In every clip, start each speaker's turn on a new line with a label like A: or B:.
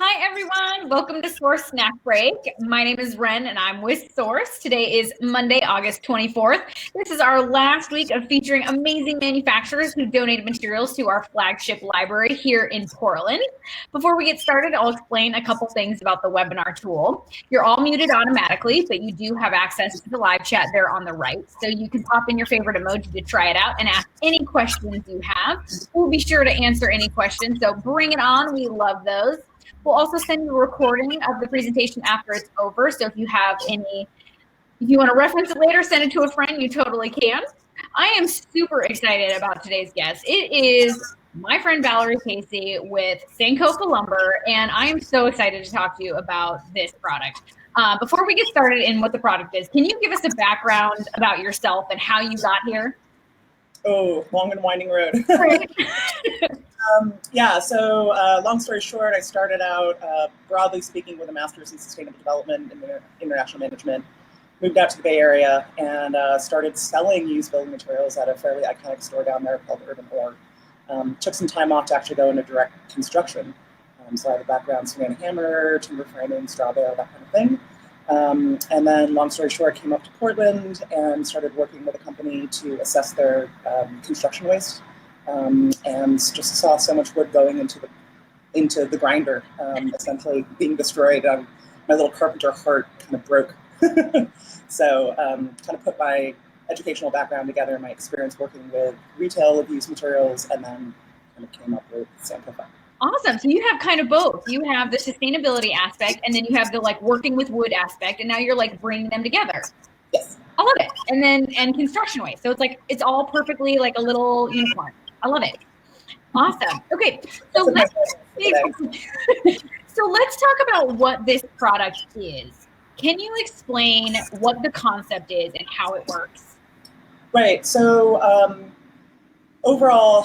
A: Hi, everyone. Welcome to Source Snack Break. My name is Ren, and I'm with Source. Today is Monday, August 24th. This is our last week of featuring amazing manufacturers who donated materials to our flagship library here in Portland. Before we get started, I'll explain a couple things about the webinar tool. You're all muted automatically, but you do have access to the live chat there on the right. So you can pop in your favorite emoji to try it out and ask any questions you have. We'll be sure to answer any questions, so bring it on. We love those. We'll also send you a recording of the presentation after it's over. So if you want to reference it later, send it to a friend, you totally can. I am super excited about today's guest. It is my friend Valerie Carey with Sankofa Lumber, and I am so excited to talk to you about this product. Before we get started in what the product is, can you give us a background about yourself and how you got here?
B: Oh, long and winding road.
A: Right.
B: Long story short, I started out, broadly speaking, with a master's in sustainable development and international management, moved out to the Bay Area, and started selling used building materials at a fairly iconic store down there called Urban Ore. Took some time off to actually go into direct construction. So I have a background swinging a hammer, timber framing, straw bale, that kind of thing. And then, long story short, came up to Portland and started working with a company to assess their construction waste, and just saw so much wood going into the grinder, essentially being destroyed. My little carpenter heart kind of broke. So kind of put my educational background together, my experience working with retail of used materials, and then kind of came up with Sankofa.
A: Awesome. So you have kind of both. You have the sustainability aspect, and then you have the working with wood aspect, and now you're bringing them together.
B: Yes.
A: I love it. And construction waste. So it's all perfectly like a little unicorn. I love it. Awesome. Okay. So let's talk about what this product is. Can you explain what the concept is and how it works?
B: Right. So overall,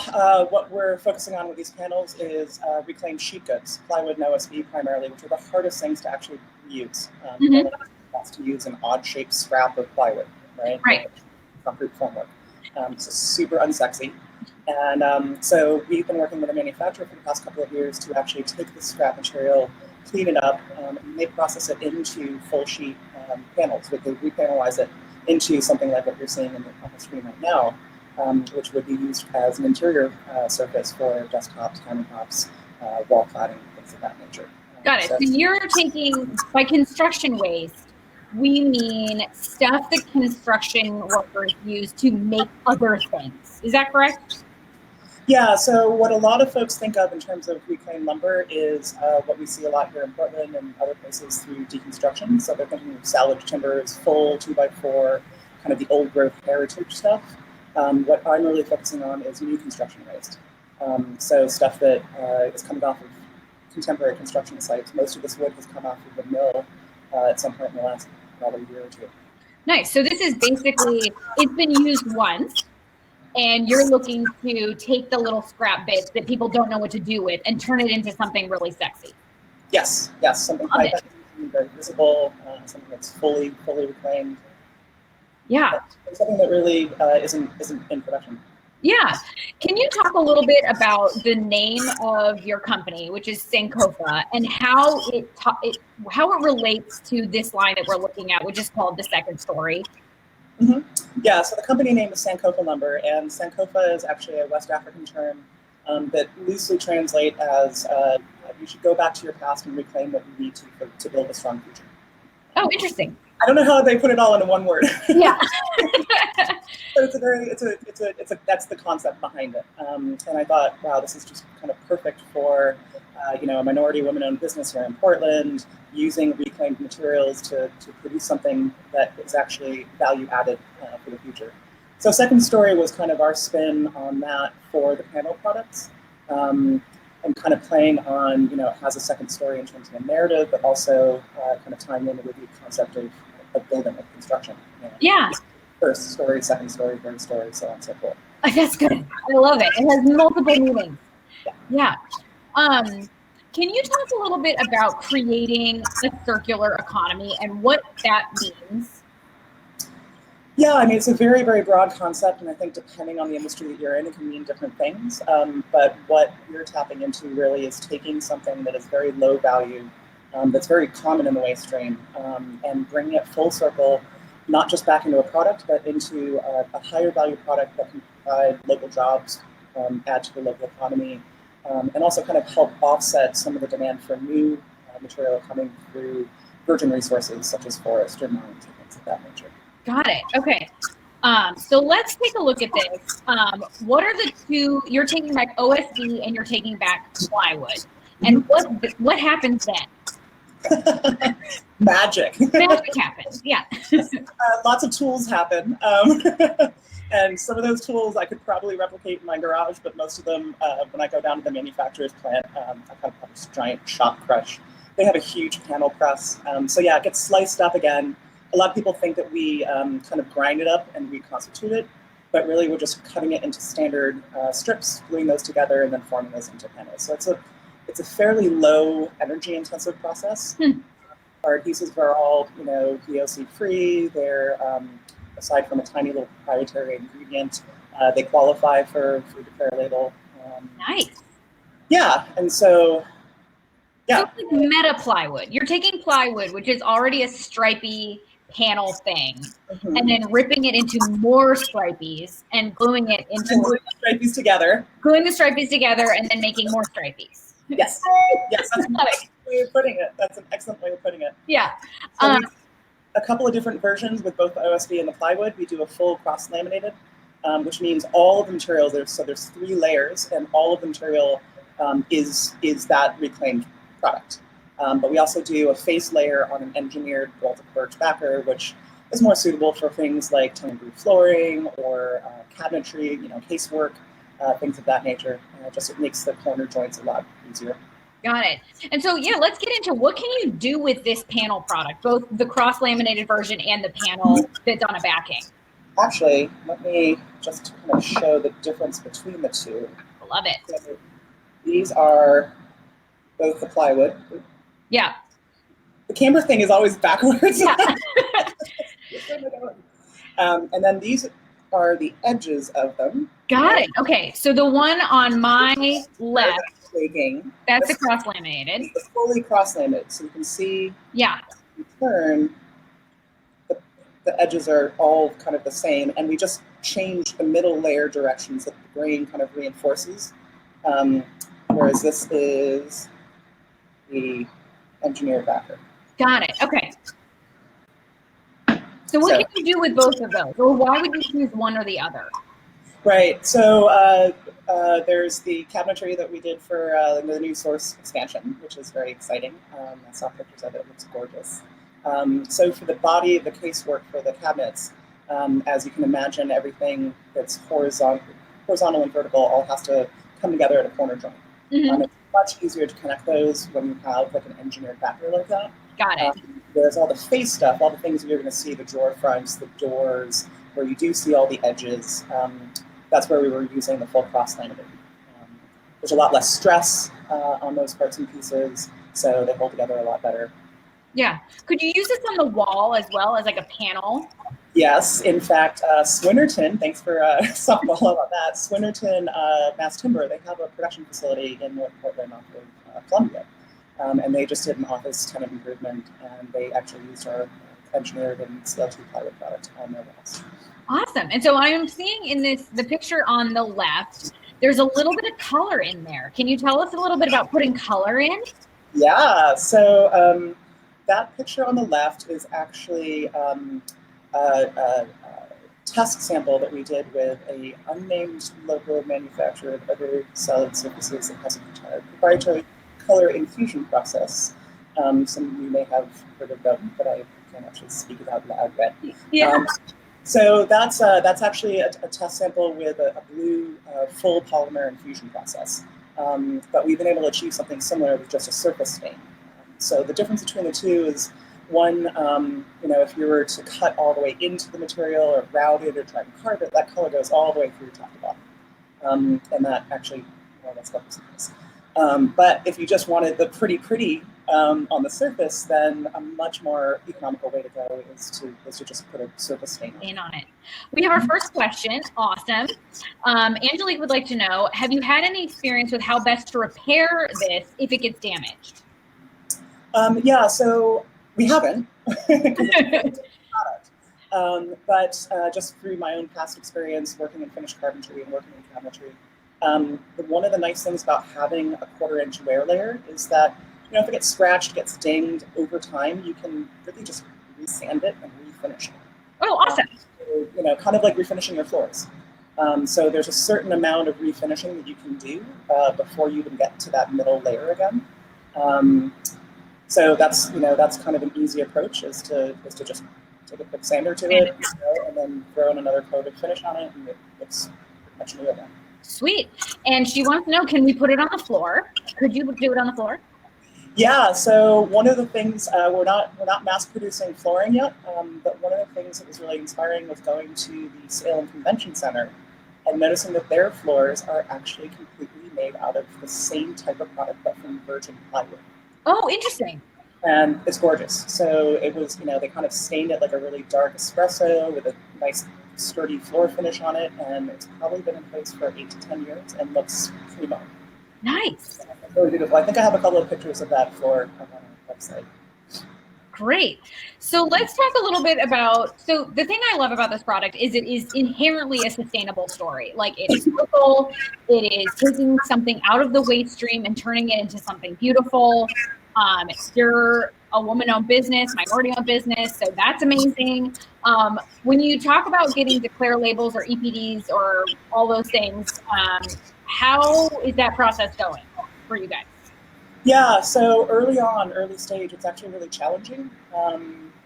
B: what we're focusing on with these panels is reclaimed sheet goods, plywood and OSB primarily, which are the hardest things to actually reuse. Wants to use an odd-shaped scrap of plywood, right?
A: Right.
B: Concrete formwork. So super unsexy. And so we've been working with a manufacturer for the past couple of years to actually take this scrap material, clean it up, and they process it into full sheet panels. They repanelize it into something like what you're seeing on the screen right now, which would be used as an interior surface for desktops, countertops, wall cladding, things of that nature.
A: Got it. So you're taking, by construction waste, we mean stuff that construction workers use to make other things. Is that correct?
B: Yeah, so what a lot of folks think of in terms of reclaimed lumber is what we see a lot here in Portland and other places through deconstruction. So they're thinking of salvage timbers, full 2x4, kind of the old growth heritage stuff. What I'm really focusing on is new construction waste. So stuff that is coming off of contemporary construction sites. Most of this wood has come off of the mill at some point in the last probably year or two.
A: Nice. So this is basically, it's been used once, and you're looking to take the little scrap bits that people don't know what to do with and turn it into something really sexy.
B: Yes, something like that, very visible, something that's fully reclaimed.
A: Yeah.
B: Something that really isn't in production.
A: Yeah. Can you talk a little bit about the name of your company, which is Sankofa, and how it relates to this line that we're looking at, which is called the SecondStory?
B: Mm-hmm. Yeah, so the company name is Sankofa Lumber, and Sankofa is actually a West African term that loosely translates as you should go back to your past and reclaim what you need to build a strong future.
A: Oh, interesting.
B: I don't know how they put it all into one word.
A: Yeah.
B: But that's the concept behind it. And I thought, wow, this is just kind of perfect for a minority women-owned business here in Portland, using reclaimed materials to produce something that is actually value added for the future. So SecondStory was kind of our spin on that for the panel products, and kind of playing on, it has a second story in terms of a narrative, but also kind of tying in with the concept of building, of construction.
A: Yeah.
B: First story, second story, third story, so on and so forth.
A: That's good. I love it. It has multiple meanings. Yeah. Can you talk a little bit about creating a circular economy and what that means?
B: Yeah, I mean, it's a very, very broad concept, and I think depending on the industry that you're in, it can mean different things. But what you're tapping into really is taking something that is very low value, that's very common in the waste stream, and bringing it full circle, not just back into a product, but into a higher value product that can provide local jobs, add to the local economy, and also kind of help offset some of the demand for new material coming through virgin resources such as forest or mines and things of that nature.
A: Got it. Okay. So let's take a look at this. What are the two? You're taking back OSB and you're taking back plywood. And what happens then?
B: Magic.
A: Magic happens. Yeah.
B: Lots of tools happen. And some of those tools I could probably replicate in my garage, but most of them, when I go down to the manufacturer's plant, I kind of have this giant shop crush. They have a huge panel press. So yeah, it gets sliced up again. A lot of people think that we kind of grind it up and reconstitute it, but really we're just cutting it into standard strips, gluing those together, and then forming those into panels. So it's a fairly low energy intensive process. Our adhesives are all, VOC free. They're aside from a tiny little proprietary ingredient, they qualify for Food to Fair label.
A: Nice.
B: Yeah, and so yeah.
A: So it's like meta plywood. You're taking plywood, which is already a stripy panel thing, and then ripping it into more stripies and gluing it into
B: gluing the stripies
A: together, and then making more stripies.
B: Yes, yes, that's a nice way of putting it. That's an excellent way of putting it.
A: Yeah.
B: So a couple of different versions with both the OSB and the plywood. We do a full cross-laminated, which means all of the materials. There's 3 layers, and all of the material is that reclaimed product. But we also do a face layer on an engineered Baltic birch backer, which is more suitable for things like tongue-and-groove flooring or cabinetry, casework, things of that nature. Just it makes the corner joints a lot easier.
A: Got it. And so, yeah, let's get into what can you do with this panel product, both the cross-laminated version and the panel that's on a backing.
B: Actually, let me just kind of show the difference between the two.
A: Love it.
B: So these are both the plywood.
A: Yeah.
B: The camera thing is always backwards.
A: Yeah.
B: And then these are the edges of them.
A: Got it. Okay. So the one on my left, that's the cross-laminated.
B: It's fully cross-laminated. So you can see,
A: yeah,
B: in turn, the edges are all kind of the same. And we just change the middle layer directions that the grain kind of reinforces. Whereas this is the engineered backer.
A: Got it. Okay. So what can you do with both of those? Or why would you choose one or the other?
B: Right. So there's the cabinetry that we did for the new source expansion, which is very exciting. I saw pictures of it. It looks gorgeous. So for the body of the casework for the cabinets, as you can imagine, everything that's horizontal and vertical all has to come together at a corner joint. It's much easier to connect those when you have like an engineered backer like that.
A: Got it.
B: There's all the face stuff, all the things you're going to see, the drawer fronts, the doors, where you do see all the edges. That's where we were using the full cross-laminated. There's a lot less stress on those parts and pieces, so they hold together a lot better.
A: Yeah. Could you use this on the wall as well as like a panel?
B: Yes. In fact, Swinnerton, thanks for softball about that. Swinnerton Mass Timber, they have a production facility in North Portland off of Columbia. And they just did an office tenant improvement, and they actually used our engineered and CLT plywood product on their walls.
A: Awesome. And so I am seeing in the picture on the left, there's a little bit of color in there. Can you tell us a little bit about putting color in?
B: Yeah. So that picture on the left is actually a test sample that we did with a unnamed local manufacturer of other solid surfaces that has a proprietary color infusion process. Some of you may have heard of them, but I can't actually speak it out loud yet.
A: Yeah.
B: So that's actually a test sample with a blue full polymer infusion process. But we've been able to achieve something similar with just a surface stain. So the difference between the two is one, if you were to cut all the way into the material or route it or try and carve it, that color goes all the way through top to bottom. And that actually, well, that's what this is. But if you just wanted the pretty on the surface, then a much more economical way to go is to just put a surface stain
A: on it. We have our first question. Awesome. Angelique would like to know, have you had any experience with how best to repair this if it gets damaged?
B: Yeah, so we haven't. But just through my own past experience working in finished carpentry and working in cabinetry, one of the nice things about having a 1/4-inch wear layer is that, if it gets scratched, gets dinged over time, you can really just resand it and refinish it.
A: Oh, awesome.
B: So, kind of like refinishing your floors. So there's a certain amount of refinishing that you can do before you even get to that middle layer again. So that's kind of an easy approach is to just take a quick sander to it, and then throw in another coat of finish on it, and it looks pretty much new again.
A: Sweet. And she wants to know, can we put it on the floor? Could you do it on the floor?
B: Yeah. So one of the things we're not mass producing flooring yet, but one of the things that was really inspiring was going to the Salem Convention Center and noticing that their floors are actually completely made out of the same type of product, but from virgin plywood.
A: Oh, interesting.
B: And it's gorgeous. So it was, they kind of stained it like a really dark espresso with a nice sturdy floor finish on it, and it's probably been in place for 8 to 10 years and looks primo.
A: Nice.
B: It's really beautiful. I think I have a couple of pictures of that floor on our website.
A: Great. So let's talk a little bit about, so the thing I love about this product is it is inherently a sustainable story. Like, it's local, it is taking something out of the waste stream and turning it into something beautiful. You're a woman-owned business, minority-owned business, so that's amazing. When you talk about getting declare labels or EPDs or all those things, how is that process going for you guys?
B: Yeah, so early stage, it's actually really challenging,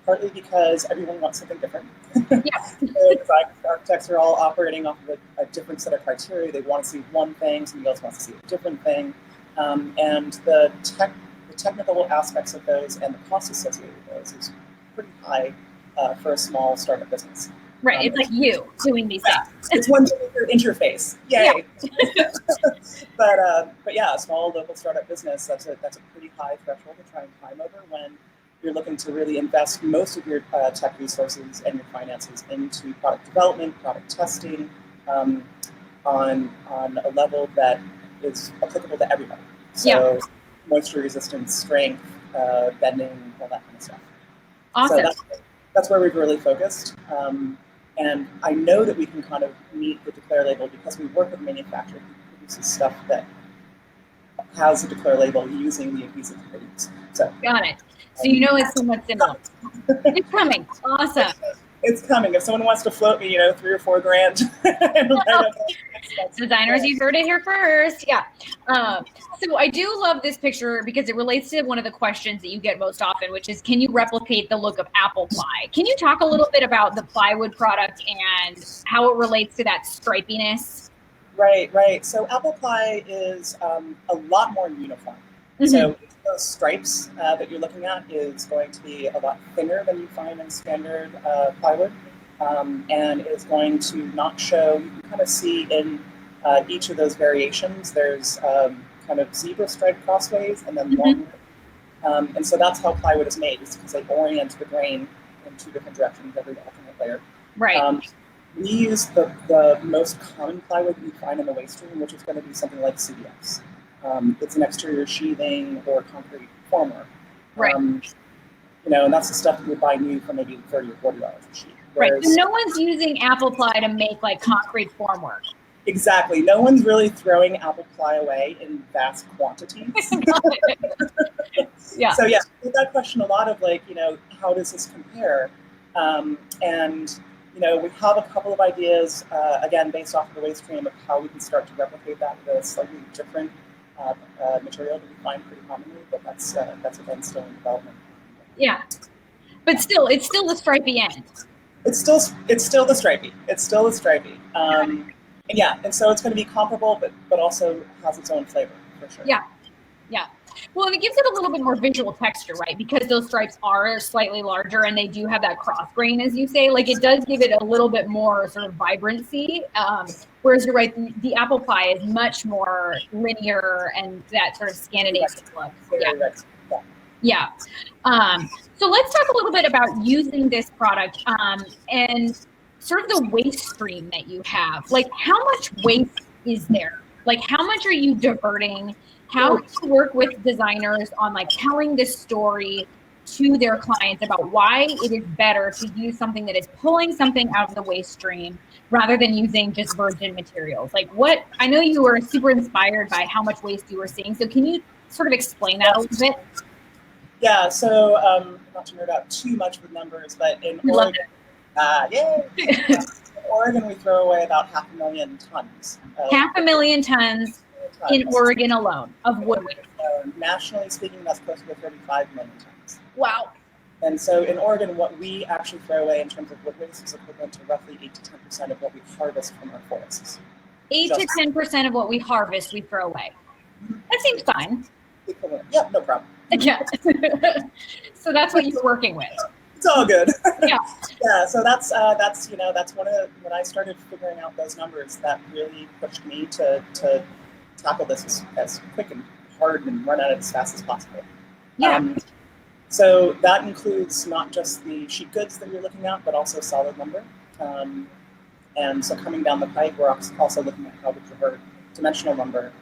B: partly because everyone wants something different.
A: Yeah.
B: Designers, architects are all operating off of a different set of criteria. They want to see one thing, somebody else wants to see a different thing. And the technical aspects of those and the cost associated with those is pretty high for a small startup business.
A: Right, it's like you doing these things.
B: It's one bigger interface. Yay! Yeah. But yeah, a small local startup business, that's a pretty high threshold to try and climb over when you're looking to really invest most of your tech resources and your finances into product development, product testing, on a level that is applicable to everybody. So moisture resistance, strength, bending, all that kind of stuff.
A: Awesome.
B: So that's where we've really focused. And I know that we can kind of meet the declare label because we work with a manufacturer who produces stuff that has a declare label using the adhesive that they use. So
A: got it. So it's somewhat similar. It's coming. Awesome.
B: It's coming. If someone wants to float me, $3 or $4 grand.
A: Designers, you heard it here first. Yeah. So I do love this picture because it relates to one of the questions that you get most often, which is, can you replicate the look of apple ply? Can you talk a little bit about the plywood product and how it relates to that stripiness?
B: Right. So apple ply is a lot more uniform. Mm-hmm. So those stripes that you're looking at is going to be a lot thinner than you find in standard plywood, and is going to not show. You can kind of see in each of those variations, there's kind of zebra stripe crossways and then long. And so that's how plywood is made, is because they orient the grain in 2 different directions every alternate layer.
A: Right.
B: We use the most common plywood you find in the waste stream, which is going to be something like CDX. It's an exterior sheathing or concrete formwork.
A: Right.
B: And that's the stuff that you would buy new for maybe $30 or $40 a sheet.
A: Right. So no one's using apple ply to make like concrete formwork.
B: Exactly. No one's really throwing apple ply away in vast quantities.
A: Yeah.
B: So yeah, we get that question a lot of how does this compare? And we have a couple of ideas, again, based off of the waste stream of how we can start to replicate that with a slightly different material that we find pretty commonly, but that's again still in development. Yeah.
A: But still, it's still the stripy end.
B: It's still the stripy. And so it's going to be comparable, but also has its own flavor for sure.
A: Yeah. Well, and it gives it a little bit more visual texture, right? Because those stripes are slightly larger and they do have that cross grain, as you say. Like, it does give it a little bit more sort of vibrancy. Whereas you're right, the apple pie is much more linear and that sort of Scandinavian look. Yeah. Yeah. So let's talk a little bit about using this product and sort of the waste stream that you have. Like, how much waste is there? Like, how much are you diverting? How do you work with designers on like telling this story to their clients about why it is better to use something that is pulling something out of the waste stream rather than using just virgin materials? Like, what, I know you were super inspired by how much waste you were seeing. So can you sort of explain that a little bit?
B: Yeah, so not to nerd out too much with numbers, but in Oregon, yay! In Oregon, we throw away about 500,000 tons.
A: 500,000 tons in Oregon alone of wood waste.
B: Nationally speaking, that's close to 35 million tons.
A: Wow.
B: And so in Oregon, what we actually throw away in terms of wood waste is equivalent to roughly 8 to 10% of what we harvest from our forests.
A: 8 to 10% of what we harvest, we throw away. That seems fine.
B: Equivalent. Yeah, no problem.
A: Yeah. So that's what you're working with.
B: It's all good.
A: Yeah.
B: Yeah. So that's one of when I started figuring out those numbers, that really pushed me to tackle this as quick and hard and run at it as fast as possible.
A: Yeah.
B: So that includes not just the sheet goods that you're looking at, but also solid lumber. And so coming down the pipe, we're also looking at how to convert dimensional lumber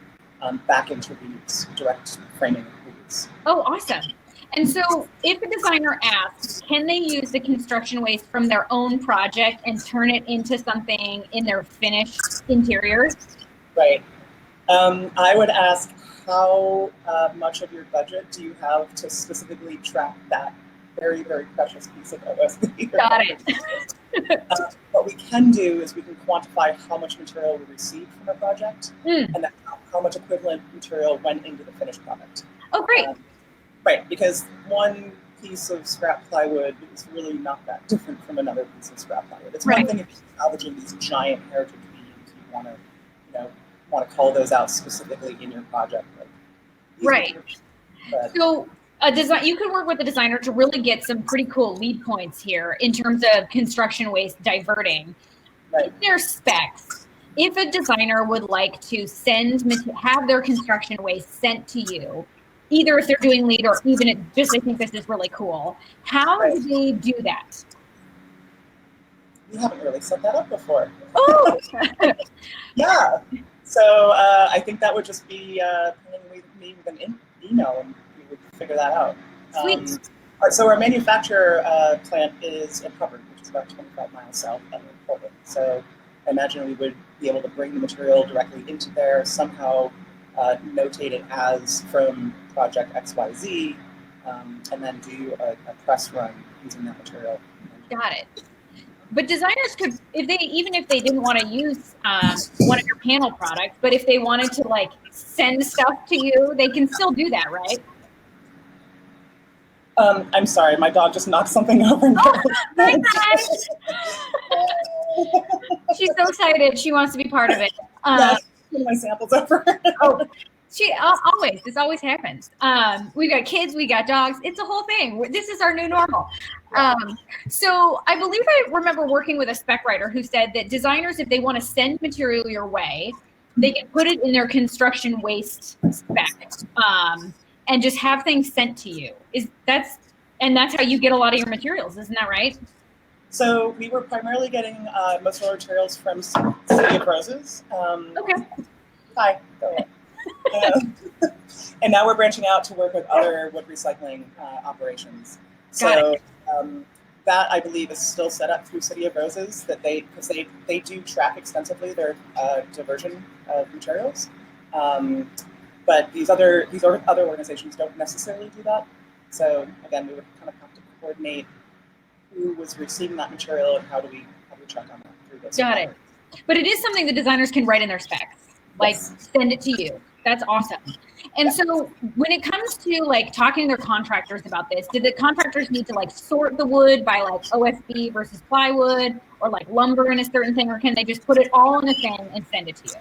B: back into reeds, direct framing reeds.
A: Oh, awesome. And so if a designer asks, can they use the construction waste from their own project and turn it into something in their finished interiors?
B: Right. I would ask, how much of your budget do you have to specifically track that very, very precious piece of OSB?
A: Got it.
B: What we can do is we can quantify how much material we received from a project and then how much equivalent material went into the finished product.
A: Oh, great.
B: Right, because one piece of scrap plywood is really not that different from another piece of scrap plywood. It's one thing if you're salvaging these giant heritage beams, you want to call those out specifically in your project.
A: Right. So you could work with a designer to really get some pretty cool lead points here in terms of construction waste diverting.
B: Right.
A: In their specs, if a designer would like to have their construction waste sent to you, either if they're doing lead or even they think this is really cool, how do they do that?
B: We haven't really set that up before.
A: Oh!
B: Yeah. So I think that would just be me with an email, and we would figure that out.
A: Sweet.
B: So our manufacturer plant is in Hubbard, which is about 25 miles south of Portland. So I imagine we would be able to bring the material directly into there, somehow notate it as from project XYZ, and then do a press run using that material.
A: Got it. But designers could, even if they didn't want to use one of your panel products, but if they wanted to like send stuff to you, they can still do that, right?
B: I'm sorry, my dog just knocked something over.
A: She's so excited. She wants to be part of it.
B: My samples over.
A: This always happens. We got kids, we got dogs. It's a whole thing. This is our new normal. So I believe I remember working with a spec writer who said that designers, if they want to send material your way, they can put it in their construction waste spec and just have things sent to you. That's how you get a lot of your materials, isn't that right?
B: So we were primarily getting most of our materials from City of Roses.
A: Okay.
B: Hi. Go ahead. And now we're branching out to work with other wood recycling operations. So that I believe is still set up through City of Roses, because they do track extensively their diversion of materials. But these other organizations don't necessarily do that. So again, we would kind of have to coordinate who was receiving that material and how do we check on that through this.
A: Got it. But it is something the designers can write in their specs, like send it to you. That's awesome. And so when it comes to like talking to their contractors about this, do the contractors need to like sort the wood by like OSB versus plywood or like lumber in a certain thing, or can they just put it all in a thing and send it to you?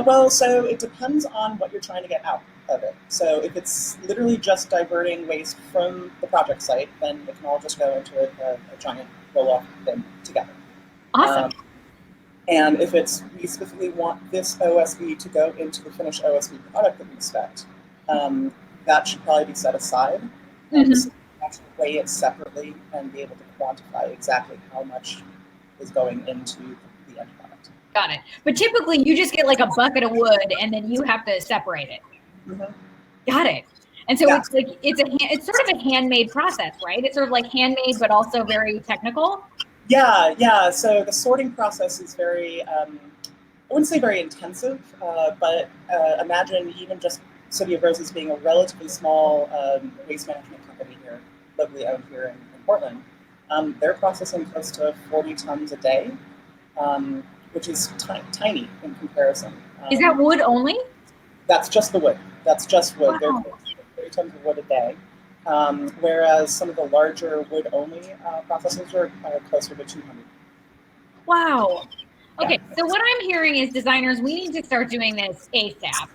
B: Well, so it depends on what you're trying to get out of it. So if it's literally just diverting waste from the project site, then it can all just go into a giant roll-off bin together.
A: Awesome.
B: And if we specifically want this OSB to go into the finished OSB product that we expect, that should probably be set aside. So actually weigh it separately and be able to quantify exactly how much is going into the end product.
A: Got it. But typically you just get like a bucket of wood and then you have to separate it. Got it. And so it's like, it's sort of a handmade process, right? It's sort of like handmade, but also very technical.
B: Yeah. So the sorting process is very, I wouldn't say very intensive, but imagine even just City of Roses being a relatively small waste management company here, locally owned here in Portland. They're processing close to 40 tons a day, which is tiny in comparison.
A: Is that wood only?
B: That's just the wood. That's just wood.
A: Wow.
B: They're 30 tons of wood a day. Whereas some of the larger wood-only processors are closer to 200.
A: Wow. Okay, so what I'm hearing is designers, we need to start doing this ASAP.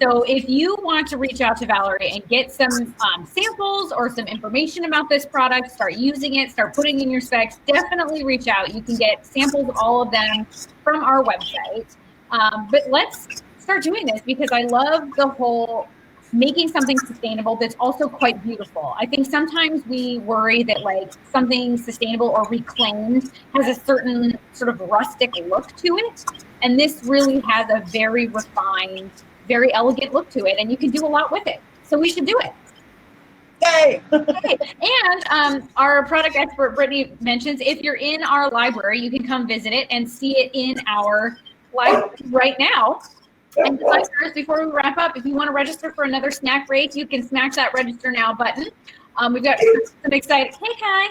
A: So if you want to reach out to Valerie and get some samples or some information about this product, start using it, start putting in your specs, definitely reach out. You can get samples, all of them, from our website. But let's start doing this because I love the whole making something sustainable that's also quite beautiful. I think sometimes we worry that like something sustainable or reclaimed has a certain sort of rustic look to it. And this really has a very refined, very elegant look to it. And you can do a lot with it. So we should do it.
B: Yay!
A: Okay. And our product expert, Brittany, mentions if you're in our library, you can come visit it and see it in our library right now. And designers, before we wrap up, if you want to register for another snack break, you can smash that register now button. We've got some exciting, hey Kai,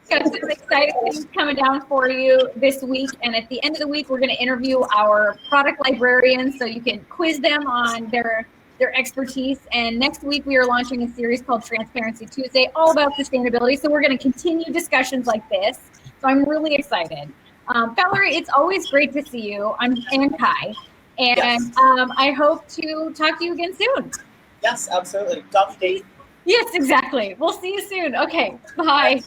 A: got some exciting things coming down for you this week. And at the end of the week, we're going to interview our product librarians so you can quiz them on their expertise. And next week, we are launching a series called Transparency Tuesday, all about sustainability. So we're going to continue discussions like this. So I'm really excited. Valerie, it's always great to see you. I'm Kai. And yes. I hope to talk to you again soon.
B: Yes, absolutely. Talk to you.
A: Yes, exactly. We'll see you soon. Okay, bye.